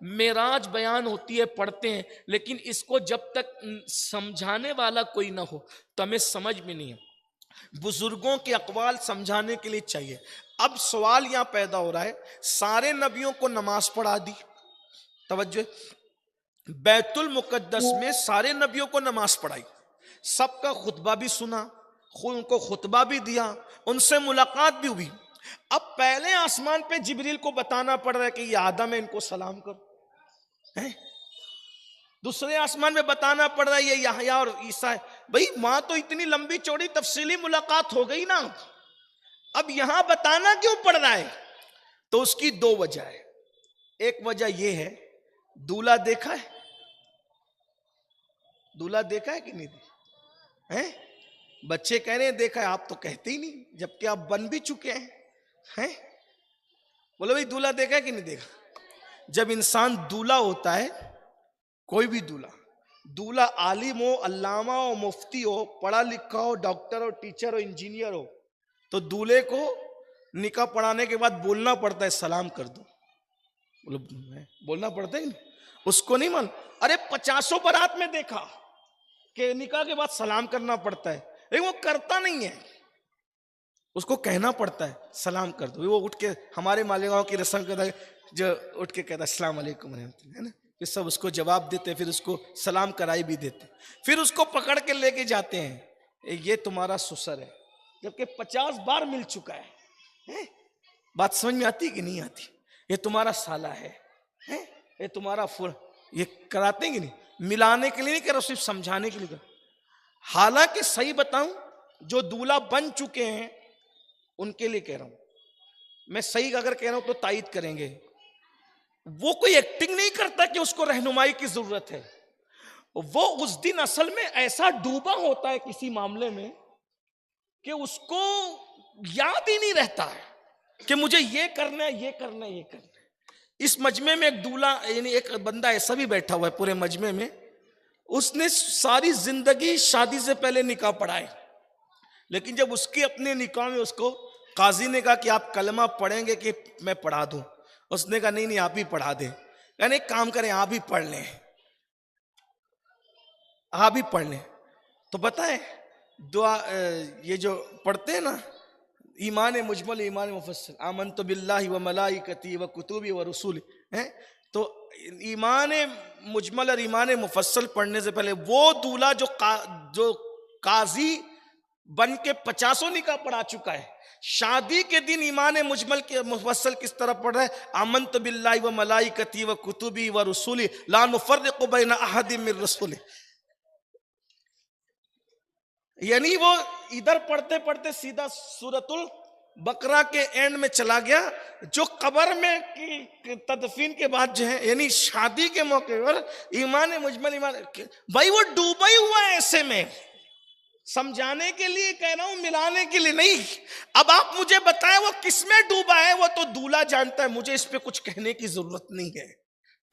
मेराज बयान होती है, पढ़ते हैं, लेकिन इसको जब तक समझाने वाला कोई ना हो तो हमें समझ में नहीं है। बुजुर्गों के अकवाल समझाने के लिए चाहिए। अब सवाल यहां पैदा हो रहा है, सारे नबियों को नमाज पढ़ा दी, तवज्जो, बैतुल मुकद्दस में सारे नबियों को नमाज पढ़ाई, सबका खुतबा भी सुना, उनको खुतबा भी दिया, उनसे मुलाकात भी हुई। अब पहले आसमान पे जिब्रील को बताना पड़ रहा है कि ये आदम है, इनको सलाम करो, है? दूसरे आसमान में बताना पड़ रहा है ये यहया और ईसा है। भाई वहां तो इतनी लंबी चौड़ी तफसीली मुलाकात हो गई ना, अब यहां बताना क्यों पड़ रहा है? तो उसकी दो वजह है। एक वजह यह है, दूल्हा देखा है, दूल्हा देखा है कि नहीं देखा है? बच्चे कह रहे हैं देखा है, आप तो कहते ही नहीं, जबकि आप बन भी चुके हैं। बोलो भाई दूल्हा देखा है कि नहीं देखा? जब इंसान दूल्हा होता है, कोई भी दूल्हा, दूल्हा आलिम हो, अल्लामा हो, मुफ्ती हो, पढ़ा लिखा हो, डॉक्टर हो, टीचर हो, इंजीनियर हो, तो दूल्हे को निकाह पढ़ाने के बाद बोलना पड़ता है सलाम कर दो। बोलो बोलना पड़ता है नहीं? उसको नहीं मान, अरे 50 बारात में देखा कि निकाह के बाद सलाम करना पड़ता है, लेकिन वो करता नहीं है, उसको कहना पड़ता है सलाम कर दो। वो उठ के, हमारे मालेगांव की रस्म कहता है, जो उठ के कहता है अस्सलाम वालेकुम, है ना, फिर सब उसको जवाब देते, फिर उसको सलाम कराई भी देते, फिर उसको पकड़ के लेके जाते हैं, ये तुम्हारा ससुर है, जबकि 50 बार मिल चुका है? बात समझ में आती कि नहीं आती? ये तुम्हारा साला है? ये तुम्हारा फुल, ये कराते हैं कि नहीं? मिलाने के लिए नहीं कर रहा, सिर्फ समझाने के लिए कर। हालांकि सही बताऊं, जो दूल्हा बन चुके हैं उनके लिए कह रहा हूं मैं, सही अगर कह रहा हूं तो तायद करेंगे, वो कोई एक्टिंग नहीं करता कि उसको रहनुमाई की जरूरत है। वो उस दिन असल में ऐसा डूबा होता है किसी मामले में कि उसको याद ही नहीं रहता है कि मुझे ये करना है, ये करना है, ये करना है। इस मजमे में एक दूल्हा, यानी एक बंदा ऐसा भी बैठा हुआ है पूरे मजमे में, उसने सारी जिंदगी शादी से पहले निकाह पढ़ाए, लेकिन जब उसके अपने निकाह में उसको काजी ने कहा कि आप कलमा पढ़ेंगे कि मैं पढ़ा दूं, उसने कहा नहीं नहीं आप ही पढ़ा दें। यानी एक काम करें, आप ही पढ़ लें, आप ही पढ़ लें। तो बताएं दुआ, ये जो पढ़ते हैं ना, ईमान मुजमल ईमान मुफस्सल, आमनतु बिल्लाहि व मलाइकती व कुतुबी व रसूली, हैं? तो ईमान मुजमल और ईमान मुफस्सल पढ़ने से पहले वो दूल्हा जो काजी बन के 50 निकाह पढ़ा चुका है, शादी के दिन ईमान मुजमल के मुफस्सल किस तरह पढ़ रहा है? आमनतु बिल्लाहि व मलाइकती व कुतुबी व रसूली ला नुफर्रिकु बैन अहदिम मिर रसूली। यानी वो इधर पढ़ते पढ़ते सीधा सूरतुल बकरा के एंड में चला गया, जो कब्र में की तदफीन के बाद जो है, यानी शादी के मौके पर ईमान मुजमल ईमान, भाई वो डूबा ही हुआ है ऐसे में। समझाने के लिए कह रहा हूं, मिलाने के लिए नहीं। अब आप मुझे बताएं वो किसमें डूबा है, वो तो दूल्हा जानता है, मुझे इस पे कुछ कहने की जरूरत नहीं है।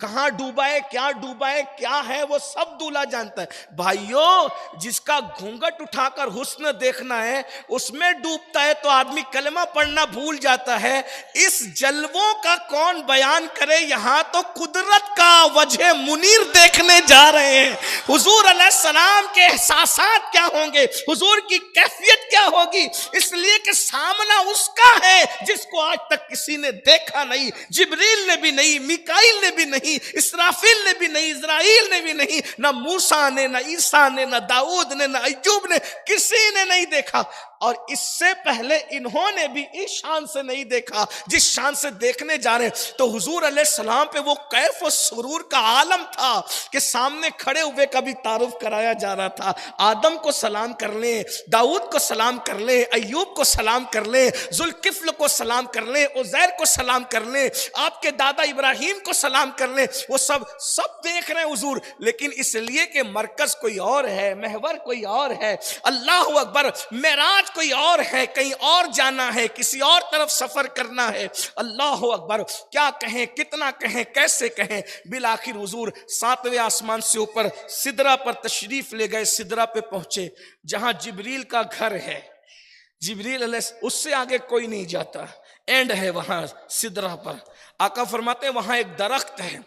कहां डूबा है, क्या है, वो सब दूल्हा जानता है। भाइयों, जिसका घूंघट उठाकर हुस्न देखना है उसमें डूबता है तो आदमी कलमा पढ़ना भूल जाता है। इस जलवों का कौन बयान करे? यहां तो कुदरत का वजह मुनीर देखने जा रहे हैं। हुजूर अलैहिस्सलाम के एहसासात क्या होंगे, हुजूर की कैफियत क्या होगी, इसलिए कि सामना उसका है जिसको आज तक किसी ने देखा नहीं। जिब्रील ने भी नहीं, मिकाईल ने भी नहीं, इसराफिल ने भी नहीं, इज़राइल ने भी नहीं, ना मूसा ने, ना ईसा ने, ना दाऊद ने, ना अय्यूब ने, किसी ने नहीं देखा। और इससे पहले इन्होंने भी इस शान से नहीं देखा जिस शान से देखने जा रहे हैं। तो हुजूर अलैहिस्सलाम पे वो कैफ और सुरूर का आलम था कि सामने खड़े हुए का भी तारुफ कराया जा रहा था। आदम को सलाम कर ले, दाऊद को सलाम कर ले, अय्यूब को सलाम कर ले, जुल्किफ्ल को सलाम कर ले, उज़ैर को सलाम कर ले, आपके दादा इब्राहिम को सलाम कर ले। वो सब देख रहे हैं हुजूर, लेकिन इसलिए कि मरकज कोई और है, महवर कोई और है, अल्लाह अकबर, मेराज कोई और है, कहीं और जाना है, किसी और तरफ सफर करना है। अल्लाह अकबर, क्या कहें, कितना कहें, कैसे कहें। बिल आखिर हुजूर 7वें आसमान से ऊपर सिदरा पर तशरीफ ले गए। सिदरा पे पहुंचे जहां जिब्रील का घर है। जिब्रील उससे आगे कोई नहीं जाता, एंड है वहां सिदरा पर। आका फरमाते हैं वहां एक दरख्त है,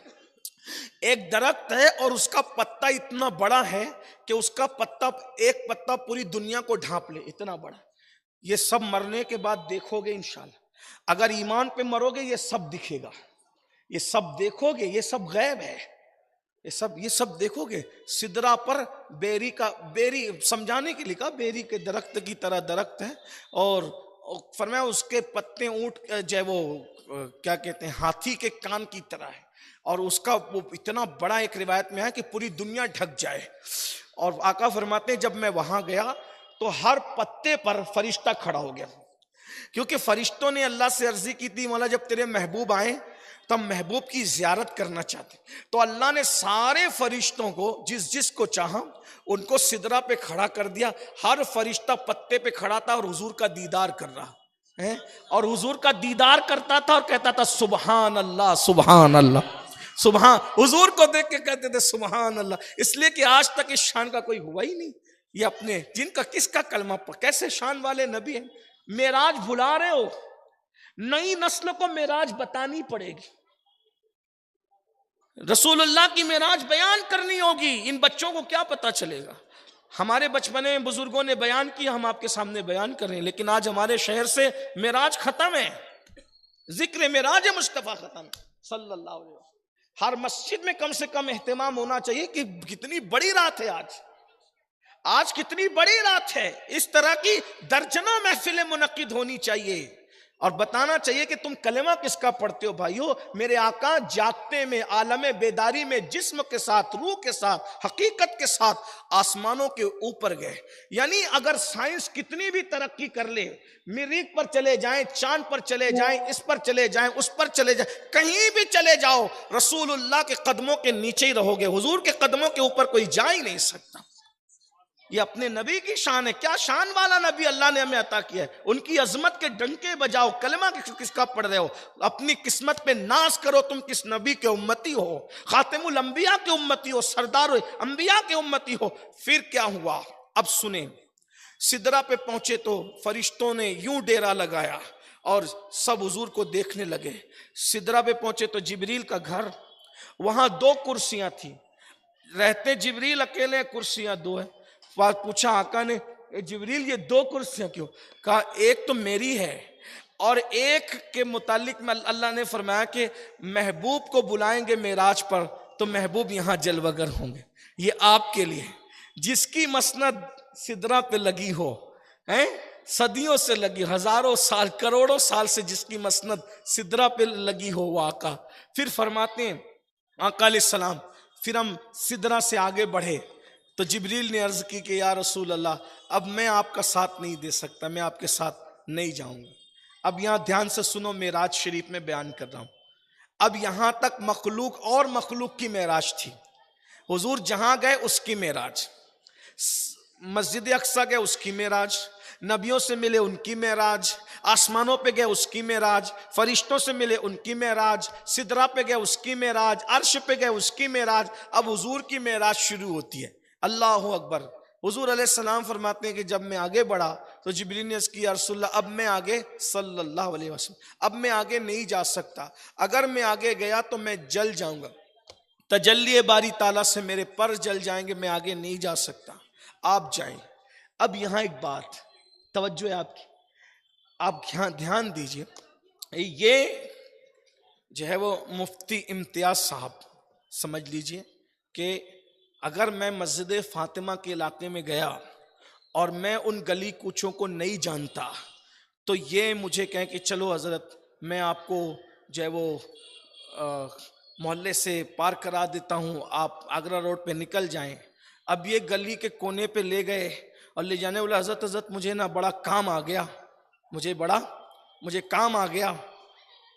एक दरख्त है और उसका पत्ता इतना बड़ा है कि उसका पत्ता, एक पत्ता पूरी दुनिया को ढांप ले, इतना बड़ा। ये सब मरने के बाद देखोगे इंशाल्लाह। अगर ईमान पे मरोगे ये सब दिखेगा, ये सब देखोगे, ये सब गैब है, ये सब देखोगे। सिदरा पर बेरी का, बेरी समझाने के लिए कहा, बेरी के दरख्त की तरह दरख्त है, और फरमाया उसके पत्ते ऊंट जो वो क्या कहते हैं, हाथी के कान की तरह है, और उसका वो इतना बड़ा, एक रिवायत में है कि पूरी दुनिया ढक जाए। और आका फरमाते हैं जब मैं वहां गया तो हर पत्ते पर फरिश्ता खड़ा हो गया, क्योंकि फरिश्तों ने अल्लाह से अर्जी की थी, मौला जब तेरे महबूब आए तब महबूब की जियारत करना चाहते, तो अल्लाह ने सारे फरिश्तों को जिस जिस को चाहा उनको सिदरा पे खड़ा कर दिया। हर फरिश्ता पत्ते पे खड़ा था और हुजूर का दीदार कर रहा है, और हुजूर का दीदार करता था और कहता था सुबहान अल्लाह सुबहान अल्लाह सुबहान। हुजूर को देख के कहते थे सुबहान अल्लाह, इसलिए कि आज तक इस शान का कोई हुआ ही नहीं। ये अपने जिनका किसका कलमा कैसे शान वाले नबी हैं। मेराज भुला रहे हो, नई नस्ल को मेराज बतानी पड़ेगी, रसूलुल्लाह की मेराज बयान करनी होगी। इन बच्चों को क्या पता चलेगा। हमारे बचपन में बुजुर्गों ने बयान किया, हम आपके सामने बयान कर रहे हैं, लेकिन आज हमारे शहर से मेराज खत्म है, जिक्र मेराज मुस्तफा खत्म सल्लल्लाहु अलैहि वसल्लम। हर मस्जिद में कम से कम एहतमाम होना चाहिए कि कितनी बड़ी रात है आज कितनी बड़ी रात है। इस तरह की दर्जनों महफिलें मुनक्किद होनी चाहिए और बताना चाहिए कि तुम कलेमा किसका पढ़ते हो भाइयों। मेरे आका जागते में, आलमे बेदारी में, जिस्म के साथ, रूह के साथ, हकीकत के साथ आसमानों के ऊपर गए। यानी अगर साइंस कितनी भी तरक्की कर ले, मरीख पर चले जाएं, चांद पर चले जाएं, इस पर चले जाएं, उस पर चले जाएं, कहीं भी चले जाओ, रसूलुल्लाह के कदमों के नीचे ही रहोगे। हुजूर के कदमों के ऊपर कोई जा ही नहीं सकता। ये अपने नबी की शान है। क्या शान वाला नबी अल्लाह ने हमें अता किया है। उनकी अजमत के डंके बजाओ, कलमा किसका पढ़ रहे हो, अपनी किस्मत पे नाज करो। तुम किस नबी के उम्मती हो, खातिमुल अंबिया के उम्मती हो, सरदार अंबिया के उम्मती हो। फिर क्या हुआ अब सुने। सिदरा पे पहुंचे तो फरिश्तों ने यूं डेरा लगाया और सब हुजूर को देखने लगे। सिदरा पे पहुंचे तो जिब्रील का घर, वहां 2 कुर्सियां थी। रहते जिब्रील अकेले, कुर्सियां 2 है। पूछा आका ने, जिब्रील ये 2 कुर्सियां क्यों? कहा एक तो मेरी है और एक के मुतालिक में अल्लाह ने फरमाया कि महबूब को बुलाएंगे मेराज पर तो महबूब यहां जलवगर होंगे। ये आपके लिए, जिसकी मसनद सिदरा पे लगी हो, हैं सदियों से लगी, हजारों साल, करोड़ों साल से जिसकी मसनद सिदरा पे लगी हो, वो आका। फिर फरमाते हैं आका अलैहिस्सलाम, फिर हम सिदरा से आगे बढ़े तो जिब्रील ने अर्ज की कि या रसूल अल्लाह, अब मैं आपका साथ नहीं दे सकता, मैं आपके साथ नहीं जाऊंगा। अब यहां ध्यान से सुनो, मेराज शरीफ में बयान कर रहा हूं। अब यहां तक मखलूक और मखलूक की मेराज थी। हुजूर जहां गए उसकी मेराज, मस्जिद अक्सा गए उसकी मेराज, नबियों से मिले उनकी मेराज, आसमानों पे गए उसकी मेराज, फरिश्तों से मिले उनकी मेराज, सिदरा पे गए उसकी मेराज, अर्श पे गए उसकी मेराज। अब हुजूर की मेराज शुरू होती है। अल्लाह अकबर। हुजूर अलैहिस्सलाम फरमाते हैं कि जब मैं आगे बढ़ा तो जिब्रील ने किया, रसूलल्लाह अब मैं आगे, सल्लल्लाहु अलैहि वसल्लम, अब मैं आगे नहीं जा सकता। अगर मैं आगे गया तो मैं जल जाऊंगा, तजल्ली बारी ताला से मेरे पर जल जाएंगे, मैं आगे नहीं जा सकता, आप जाएं। अब यहां एक बात, तवज्जो है आपकी, आप ध्यान दीजिए। ये जो है वो मुफ्ती इम्तियाज साहब, समझ लीजिए कि अगर मैं मस्जिद फातिमा के इलाके में गया और मैं उन गली कूचों को नहीं जानता तो ये मुझे कहें कि चलो हजरत मैं आपको जो है वो मोहल्ले से पार करा देता हूँ, आप आगरा रोड पे निकल जाएं। अब ये गली के कोने पे ले गए और ले जाने वाला, हजरत मुझे ना बड़ा काम आ गया, मुझे काम आ गया,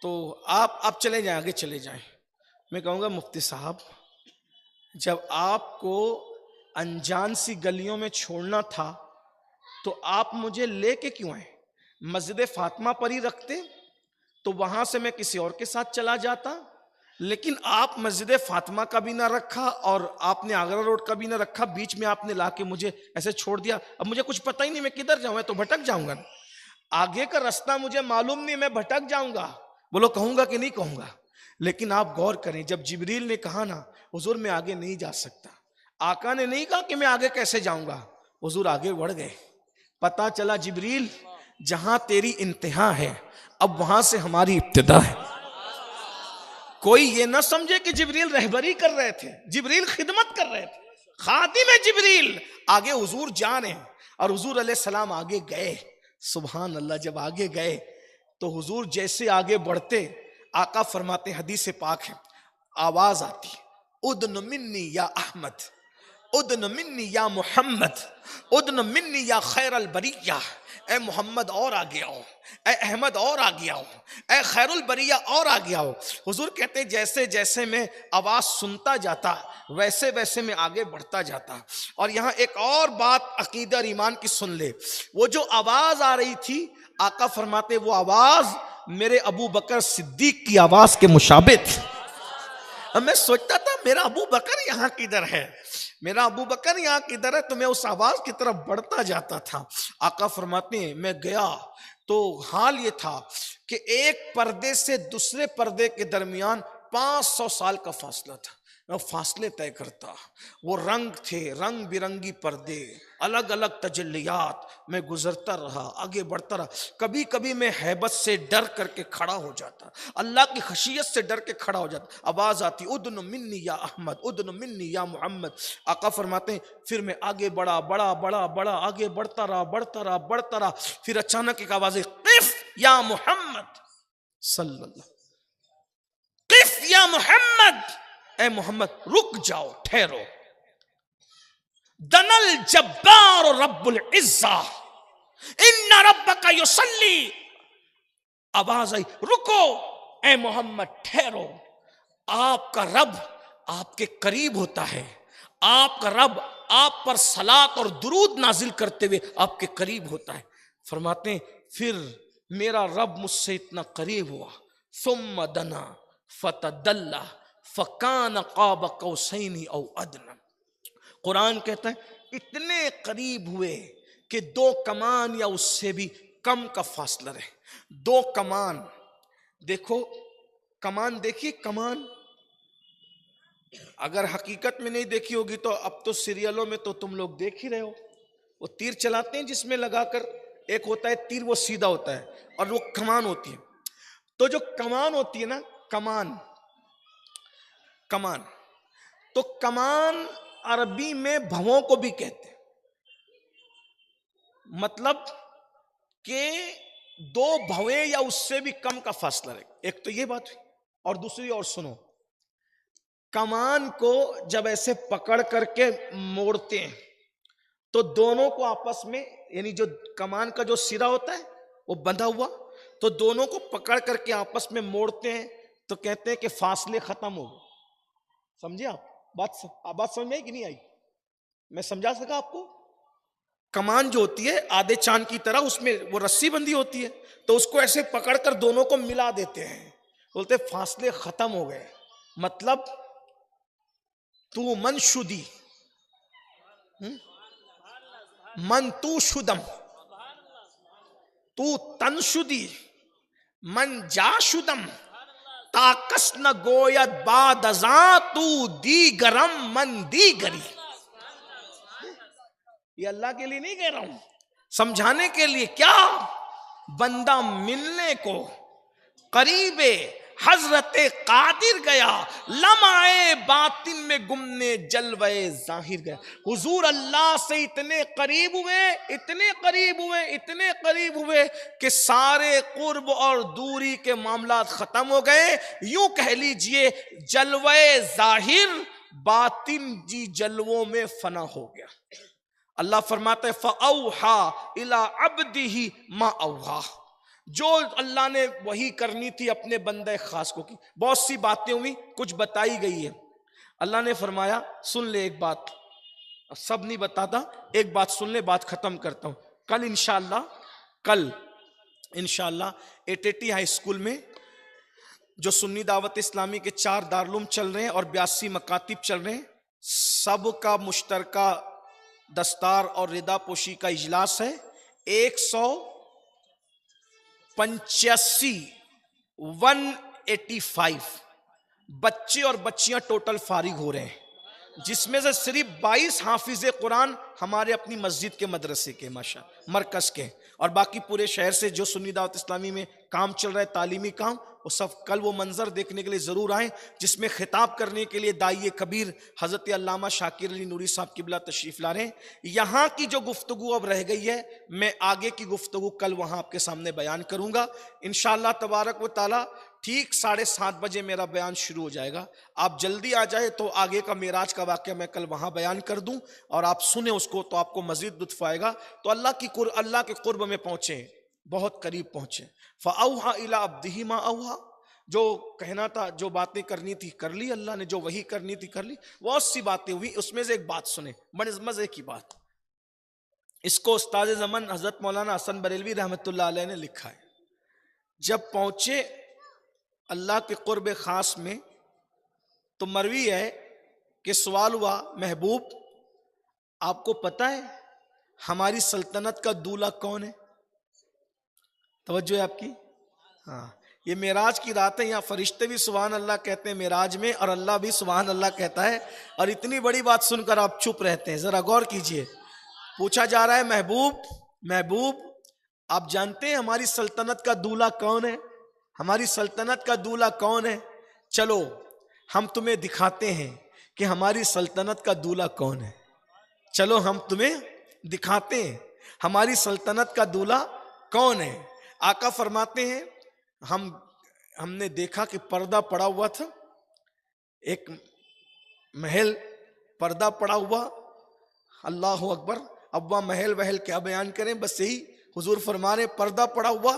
तो आप चले जाएं, आगे चले जाएं। मैं कहूँगा मुफ्ती साहब, जब आपको अनजान सी गलियों में छोड़ना था तो आप मुझे लेके क्यों आए? मस्जिद फातिमा पर ही रखते तो वहां से मैं किसी और के साथ चला जाता। लेकिन आप मस्जिद फातिमा का भी ना रखा और आपने आगरा रोड का भी ना रखा, बीच में आपने लाके मुझे ऐसे छोड़ दिया। अब मुझे कुछ पता ही नहीं मैं किधर जाऊं, तो भटक जाऊंगा। आगे का रास्ता मुझे मालूम नहीं, मैं भटक जाऊंगा। बोलो कहूंगा कि नहीं कहूंगा? लेकिन आप गौर करें, जब जिब्रील ने कहा ना हुजूर मैं आगे नहीं जा सकता, आका ने नहीं कहा कि मैं आगे कैसे जाऊंगा, हुजूर आगे बढ़ गए। पता चला जिब्रील जहां तेरी इंतहा है अब वहां से हमारी इब्तिदा है। कोई ये ना समझे कि जिब्रील रहबरी कर रहे थे, जिब्रील खिदमत कर रहे थे, खादिम है जिब्रील। आगे हुजूर जा रहे हैं और हुजूर अलैहिस्सलाम आगे गए। सुभान अल्लाह, जब आगे गए तो हुजूर जैसे आगे बढ़ते, आका फरमाते, हदीस पाक है, आवाज आती, उदन मिन्नी या अहमद, उदन मिन्नी या मोहम्मद, उदन मिन्नी या खैरुल बरिया। ए मोहम्मद और आगे आओ, ए अहमद और आगे आओ, ए खैरुल बरिया और आगे आओ। हुजूर कहते जैसे जैसे मैं आवाज सुनता जाता वैसे वैसे मैं आगे बढ़ता जाता। और यहाँ एक और बात अकीदा और ईमान की सुन ले, वो जो आवाज आ रही थी, आका फरमाते वो आवाज मेरे अबू बकर सिद्दीक की आवाज के मुशाबे थी। अब मैं सोचता था मेरा अबू बकर यहाँ किधर है, मेरा अबू बकर यहाँ किधर है, तो मैं उस आवाज की तरफ बढ़ता जाता था। आका फरमाते हैं मैं गया तो हाल ये था कि एक पर्दे से दूसरे पर्दे के दरमियान 500 साल का फासला था। मैं फासले तय करता, वो रंग थे, रंग बिरंगी पर्दे, अलग अलग तजल्लियात, मैं गुजरता रहा, आगे बढ़ता रहा। कभी कभी मैं हैबत से डर करके खड़ा हो जाता, अल्लाह की खशियत से डर के खड़ा हो जाता। आवाज आती, उदन मिन्नी या अहमद, उदन मिन्नी या मोहम्मद। आका फरमाते हैं फिर मैं आगे बढ़ा बड़ा बड़ा बड़ा आगे बढ़ता रहा, बढ़ता रहा, बढ़ता रहा। फिर अचानक एक आवाज, क़िफ़ या मोहम्मद सल्लल्लाहु, क़िफ़ या मोहम्मद, ए मोहम्मद रुक जाओ, ठहरो। दनल जब्बार रब्बुल इज्जा इन्ना रब्बका युसल्ली। आवाज आई, रुको ए मोहम्मद, ठहरो। आपका रब आपके करीब होता है, आपका रब आप पर सलात और दुरूद नाजिल करते हुए आपके करीब होता है। फरमाते हैं फिर मेरा रब मुझसे इतना करीब हुआ, सुम्मा दना फतदल्ला फकान क़ाब कौसैनी औ अदना। कुरान कहता है इतने करीब हुए कि 2 कमान या उससे भी कम का फासला रहे। 2 कमान, देखो कमान देखिए, कमान अगर हकीकत में नहीं देखी होगी तो अब तो सीरियलों में तो तुम लोग देख ही रहे हो, वो तीर चलाते हैं जिसमें लगाकर, एक होता है तीर वो सीधा होता है और वो कमान होती है। तो जो कमान होती है ना, कमान, कमान, तो कमान अरबी में भवों को भी कहते हैं, मतलब कि 2 भवें या उससे भी कम का फासला रहे। एक तो ये बात हुई, और दूसरी और सुनो, कमान को जब ऐसे पकड़ करके मोड़ते हैं तो दोनों को आपस में, यानी जो कमान का जो सिरा होता है वो बंधा हुआ, तो दोनों को पकड़ करके आपस में मोड़ते हैं तो कहते हैं कि फासले खत्म हो गए। समझे आप बात समझ में आई कि नहीं आई? मैं समझा सका आपको? कमान जो होती है आधे चांद की तरह, उसमें वो रस्सी बंधी होती है, तो उसको ऐसे पकड़कर दोनों को मिला देते हैं, बोलते फासले खत्म हो गए। मतलब तू मनशुदी मन तू शुदम, तू तनशुदी मन जाशुदम, ताकस न गोयत बाद अज़ां तू दी गरम मन दी गरी। ये अल्लाह के लिए नहीं कह रहा हूं, समझाने के लिए। क्या बंदा मिलने को करीबे हजरते कादिर गया, लम्हाए बातिन में गुमने जलवे जाहिर गया। हुजूर अल्लाह से इतने करीब हुए, इतने करीब हुए, इतने करीब हुए कि सारे कुर्ब और दूरी के मामलात खत्म हो गए। यूं कह लीजिए जलवे जाहिर बातिन जी जलवों में फना हो गया। अल्लाह फरमाता है फ़अौहा इला अब्दिही मा औहा, जो अल्लाह ने वही करनी थी अपने बंदे खास को की। बहुत सी बातें हुई, कुछ बताई गई है। अल्लाह ने फरमाया सुन ले एक बात, सब नहीं बताता, एक बात सुन ले, बात खत्म करता हूं। कल इंशाअल्लाह एटीटी हाई स्कूल में जो सुन्नी दावत इस्लामी के 4 दारुल चल रहे हैं और 82 मकातिब चल रहे हैं, सब का मुश्तरका दस्तार और रिदा पोशी का इजलास है। 185 बच्चे और बच्चियां टोटल फारिग हो रहे हैं, जिसमें से सिर्फ 22 हाफिज कुरान हमारे अपनी मस्जिद के मदरसे के माशा मरकज के, और बाकी पूरे शहर से जो सुन्नी दावत इस्लामी में काम चल रहा है, तालीमी काम, वो सब कल वो मंजर देखने के लिए ज़रूर आए, जिसमें खिताब करने के लिए दाई कबीर हज़रत अल्लामा शाकिर अली नूरी साहब किबला तशरीफ़ ला रहे हैं। यहाँ की जो गुफ्तगू अब रह गई है, मैं आगे की गुफ्तगू कल वहाँ आपके सामने बयान करूँगा इंशाअल्लाह तबारक व ताला। ठीक 7:30 बजे मेरा बयान शुरू हो जाएगा। आप जल्दी आ जाए तो आगे का मेराज का वाक़या मैं कल वहाँ बयान कर दूँ और आप सुने उसको, तो आपको मज़ीद लुत्फ़ आएगा। तो अल्लाह के कुर्ब में पहुँचे, बहुत करीब पहुँचे। फ़अौहा इला अब्दिही मा औहा, जो कहना था, जो बातें करनी थी कर ली अल्लाह ने, जो वही करनी थी कर ली। बहुत सी बातें हुई, उसमें से एक बात सुने, बड़े मज़े की बात। इसको उस्ताद ज़मन हज़रत मौलाना हसन बरेलवी रहमतुल्लाह अलैह ने लिखा है। जब पहुँचे अल्लाह के कुर्ब ख़ास में, तो मरवी है कि सवाल हुआ, महबूब आपको पता है हमारी सल्तनत का दूल्हा कौन है? तवज्जो है आपकी? हाँ, ये मेराज की रात है, यहाँ फरिश्ते भी सुभान अल्लाह कहते हैं मेराज में, और अल्लाह भी सुभान अल्लाह कहता है। और इतनी बड़ी बात सुनकर आप चुप रहते हैं, जरा गौर कीजिए। पूछा जा रहा है, महबूब महबूब आप जानते हैं हमारी सल्तनत का दूल्हा कौन है? हमारी सल्तनत का दूल्हा कौन है? चलो हम तुम्हें दिखाते हैं कि हमारी सल्तनत का दूल्हा कौन है। चलो हम तुम्हें दिखाते हैं हमारी सल्तनत का दूल्हा कौन है। आका फरमाते हैं, हमने देखा कि पर्दा पड़ा हुआ था, एक महल, पर्दा पड़ा हुआ। अल्लाह अकबर। अब वह महल वहल क्या बयान करें, बस यही हुजूर फरमा रहे, पर्दा पड़ा हुआ।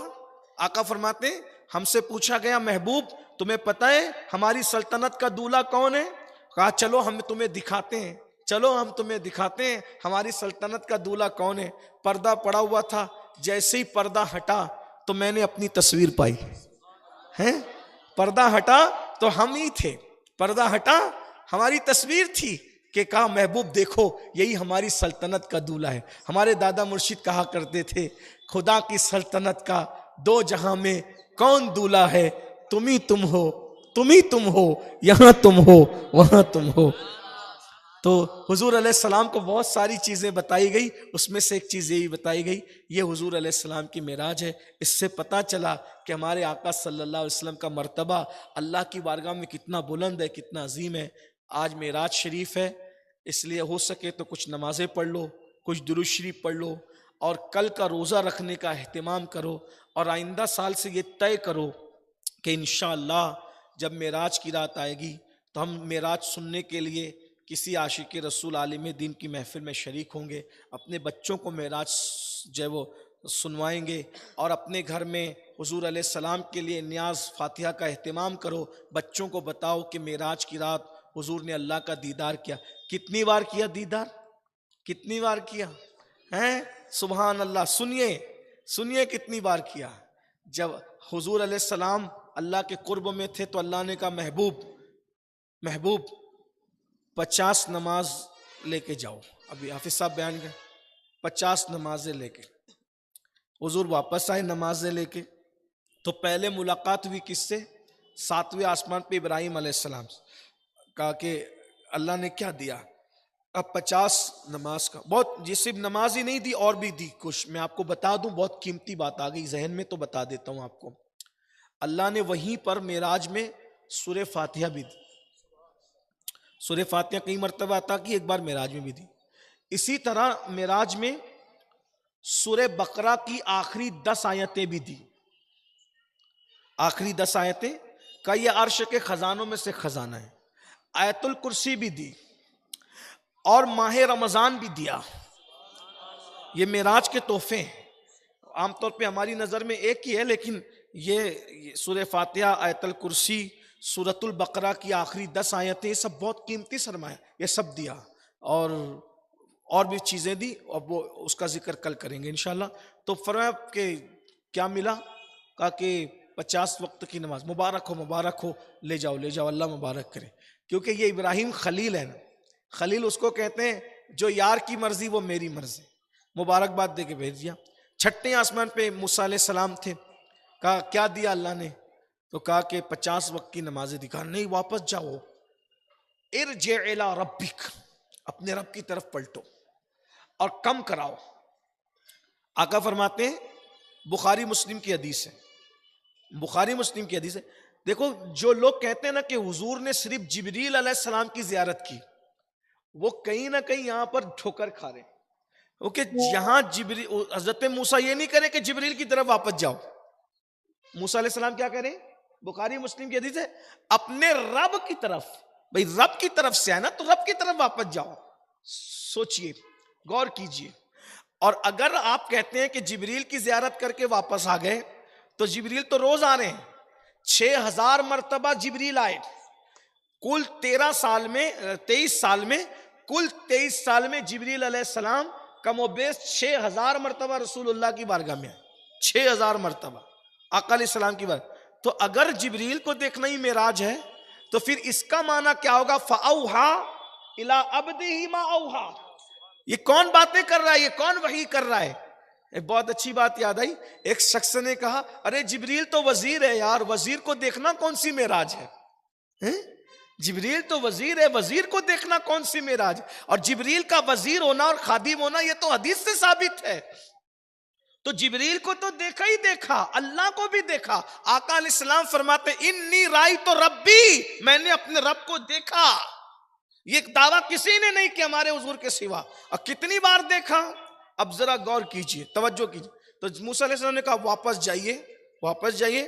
आका फरमाते हैं, हमसे पूछा गया, महबूब तुम्हें पता है हमारी सल्तनत का दूल्हा कौन है? कहा चलो हम तुम्हें दिखाते हैं, चलो हम तुम्हें दिखाते हैं हमारी सल्तनत का दूल्हा कौन है। पर्दा पड़ा हुआ था, जैसे ही पर्दा हटा तो मैंने अपनी तस्वीर पाई है। पर्दा हटा तो हम ही थे, पर्दा हटा हमारी तस्वीर थी, कि कहा महबूब देखो यही हमारी सल्तनत का दूल्हा है। हमारे दादा मुर्शिद कहा करते थे, खुदा की सल्तनत का दो जहां में कौन दूल्हा है? तुम ही तुम हो, तुम ही तुम हो, यहां तुम हो वहां तुम हो। तो हुजूर अलैहिस्सलाम को बहुत सारी चीज़ें बताई गई, उसमें से एक चीज़ यही बताई गई, ये हुजूर अलैहिस्सलाम की मेराज है। इससे पता चला कि हमारे आका सल्लल्लाहु अलैहि वसल्लम का मर्तबा अल्लाह की बारगाह में कितना बुलंद है, कितना अजीम है। आज मेराज शरीफ है, इसलिए हो सके तो कुछ नमाज़ें पढ़ लो, कुछ दुरूद शरीफ पढ़ लो, और कल का रोज़ा रखने का एहतिमाम करो, और आइंदा साल से ये तय करो कि इंशाअल्लाह जब मेराज की रात आएगी तो हम मेराज सुनने के लिए किसी आशिक रसूल आलिम दीन की महफिल में शरीक होंगे, अपने बच्चों को मेराज जो है वो सुनवाएंगे, और अपने घर में हुजूर अलैहिस्सलाम के लिए नियाज फातिहा का एहतिमाम करो। बच्चों को बताओ कि मेराज की रात हुजूर ने अल्लाह का दीदार किया। कितनी बार किया दीदार? कितनी बार किया है? सुभान अल्लाह। सुनिए सुनिए कितनी बार किया। जब हुजूर अलैहिस्सलाम अल्लाह के कुर्ब में थे तो अल्लाह ने कहा, महबूब महबूब 50 नमाज लेके जाओ। अभी हाफिज साहब बयान कर, 50 नमाजें लेके हुजूर वापस आए नमाजें लेके। तो पहले मुलाकात हुई किससे? 7वें आसमान पे इब्राहिम अलैहिस्सलाम। कहा कि अल्लाह ने क्या दिया? अब 50 नमाज का, बहुत ये सिर्फ नमाज ही नहीं दी, और भी दी कुछ। मैं आपको बता दूं, बहुत कीमती बात आ गई जहन में तो बता देता हूं आपको। अल्लाह ने वहीं पर मेराज में सूरह फातिहा भी दी। सूरह फातिहा कई मरतबा अता की, एक बार मेराज में भी दी। इसी तरह मेराज में सूरह बकरा की आखिरी 10 आयतें भी दी। आखिरी 10 आयतें का ये अर्श के खजानों में से खजाना है। आयतुल कुर्सी भी दी, और माह रमजान भी दिया। ये मेराज के तोहफे हैं। आमतौर पे हमारी नज़र में एक ही है, लेकिन ये सूरह फातिहा, आयतुल कुर्सी, सूरतुल बकरा की आखिरी 10 आयतें, ये सब बहुत कीमती सरमाया, ये सब दिया। और भी चीज़ें दी, और वो उसका जिक्र कल करेंगे इंशाल्लाह। तो फरमाया कि क्या मिला? कहा कि 50 वक्त की नमाज। मुबारक हो, ले जाओ, अल्लाह मुबारक करे। क्योंकि ये इब्राहिम खलील है ना, खलील उसको कहते हैं जो यार की मर्जी वो मेरी मर्जी। मुबारकबाद दे के भेज दिया। 6ठे आसमान पे मूसा अलैहिस्सलाम थे। कहा क्या दिया अल्लाह ने? तो कहा कि 50 वक्त की नमाजें दिखा, नहीं वापस जाओ, इरजे इला रब्बिक, अपने रब की तरफ पलटो और कम कराओ। आका फरमाते हैं, बुखारी मुस्लिम की हदीस है, बुखारी मुस्लिम की हदीस है। देखो, जो लोग कहते हैं ना कि हुजूर ने सिर्फ जिब्रील अलैहिस्सलाम की जियारत की, वो कहीं ना कहीं यहां पर ठोकर खा रहे। ओके, यहां जिब्रील, हजरत मूसा ये नहीं करे कि जिब्रील की तरफ वापस जाओ। मूसा अलैहिस्सलाम क्या करें, बुखारी मुस्लिम की हदीस है, अपने रब की तरफ, भाई रब की तरफ से है ना, तो रब की तरफ वापस जाओ। सोचिए, गौर कीजिए। और अगर आप कहते हैं कि जिब्रील की जियारत करके वापस आ गए, तो जिब्रील तो रोज आ रहे हैं, 6000 मरतबा जिब्रील आए, कुल 13 साल में, 23 साल में, कुल 23 साल में जिब्रील अलैहिस्सलाम कमोबेश 6000 मरतबा रसूलुल्लाह की बारगाह में आए, 6000 मरतबा आका अलैहिस्सलाम की बारगाह। तो अगर जिब्रील को देखना ही मेराज है, तो फिर इसका माना क्या होगा, फ़अौहा इला अब्दिही मा औहा। ये कौन बातें कर रहा है, ये कौन वही कर रहा है। एक बहुत अच्छी बात याद आई, एक शख्स ने कहा, अरे जिब्रील तो वजीर है यार, वजीर को देखना कौन सी मेराज है? जिब्रील तो वजीर है, वजीर को देखना कौन सी मेराज। और जिब्रील का वजीर होना और खादिम होना, ये तो हदीस से साबित है। तो जिब्रील को तो देखा ही देखा, अल्लाह को भी देखा। आका अलैहिस्सलाम फरमाते, इन्नी राई तो रब्बी, मैंने अपने रब को देखा। ये दावा किसी ने नहीं किया हमारे हुजूर के सिवा। और कितनी बार देखा, अब जरा गौर कीजिए, तवज्जो कीजिए। तो मूसा अलैहिस्सलाम ने कहा वापस जाइए, वापस जाइए।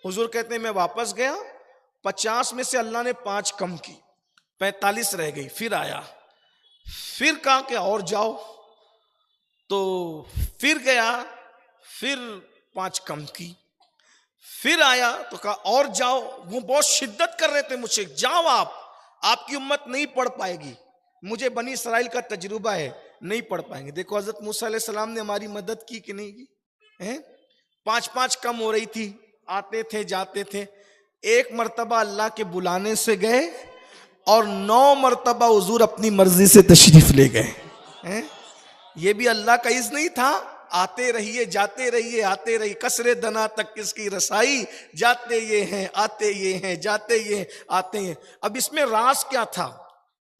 हुजूर कहते हैं मैं वापस गया, 50 में से अल्लाह ने 5 कम की, 45 रह गई। फिर आया, फिर कहा कि और जाओ, तो फिर गया, फिर 5 कम की। फिर आया तो कहा और जाओ। वो बहुत शिद्दत कर रहे थे मुझसे, जाओ आपकी उम्मत नहीं पढ़ पाएगी, मुझे बनी इसराइल का तजुर्बा है, नहीं पढ़ पाएंगे। देखो हजरत मूसा अलैहिस्सलाम ने हमारी मदद की कि नहीं की है। 5-5 कम हो रही थी, आते थे जाते थे। एक मर्तबा अल्लाह के बुलाने से गए, और 9 मर्तबा हुजूर अपनी मर्जी से तशरीफ ले गए हैं। ये भी अल्लाह का इज़्न नहीं था, आते रहिए जाते रहिए, आते रहिए, कसरे दना तक किसकी रसाई, जाते ये हैं आते ये हैं, जाते ये आते हैं। अब इसमें राज क्या था,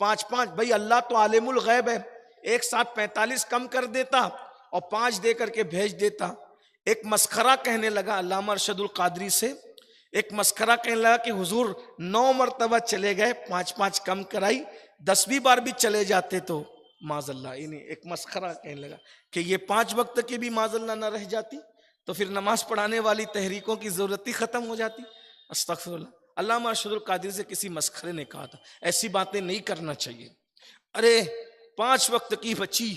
5-5, भाई अल्लाह तो आलिमुल गैब है, एक साथ 45 कम कर देता और 5 दे करके भेज देता। एक मस्खरा कहने लगा अल्लामा अरशदुल कादरी से, एक मस्खरा कहने लगा कि हुजूर 9 मरतबा चले गए, 5-5 कम कराई, 10वीं बार भी चले जाते तो माजल्ला। इन्हें एक मस्खरा कहने लगा कि ये 5 वक्त की भी माजल्ला न रह जाती, तो फिर नमाज पढ़ाने वाली तहरीकों की जरूरत ही खत्म हो जाती। अस्तगफिरुल्लाह। अल्लामा अरशदुल कादरी से किसी मस्खरे ने कहा था, ऐसी बातें नहीं करना चाहिए। अरे 5 वक्त की बची,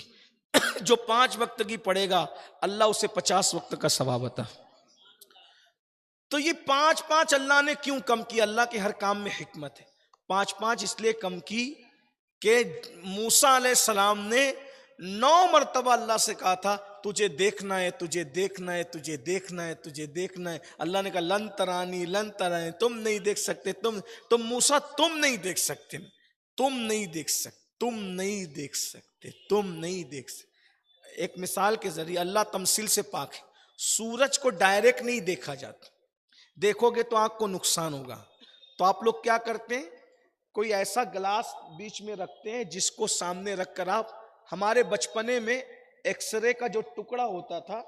जो 5 वक्त की पढ़ेगा अल्लाह उसे 50 वक्त का सवाब अता। तो ये 5-5 अल्लाह ने क्यों कम किया, अल्लाह के हर काम में हिकमत है। 5-5 इसलिए कम की कि मूसा अलैहिस्सलाम ने 9 मरतबा अल्लाह से कहा था तुझे देखना है, तुझे देखना है, तुझे देखना है, तुझे देखना है। अल्लाह ने कहा लन तरानी, लन तरानी, तुम नहीं देख सकते, तुम मूसा तुम नहीं देख सकते, तुम नहीं देख सकते, तुम नहीं देख सकते, तुम नहीं देख सकते। एक मिसाल के जरिए, अल्लाह तमसील से पाक है। सूरज को डायरेक्ट नहीं देखा जाता, देखोगे तो आंख को नुकसान होगा। तो आप लोग क्या करते हैं, कोई ऐसा गिलास बीच में रखते हैं जिसको सामने रखकर आप, हमारे बचपने में एक्सरे का जो टुकड़ा होता था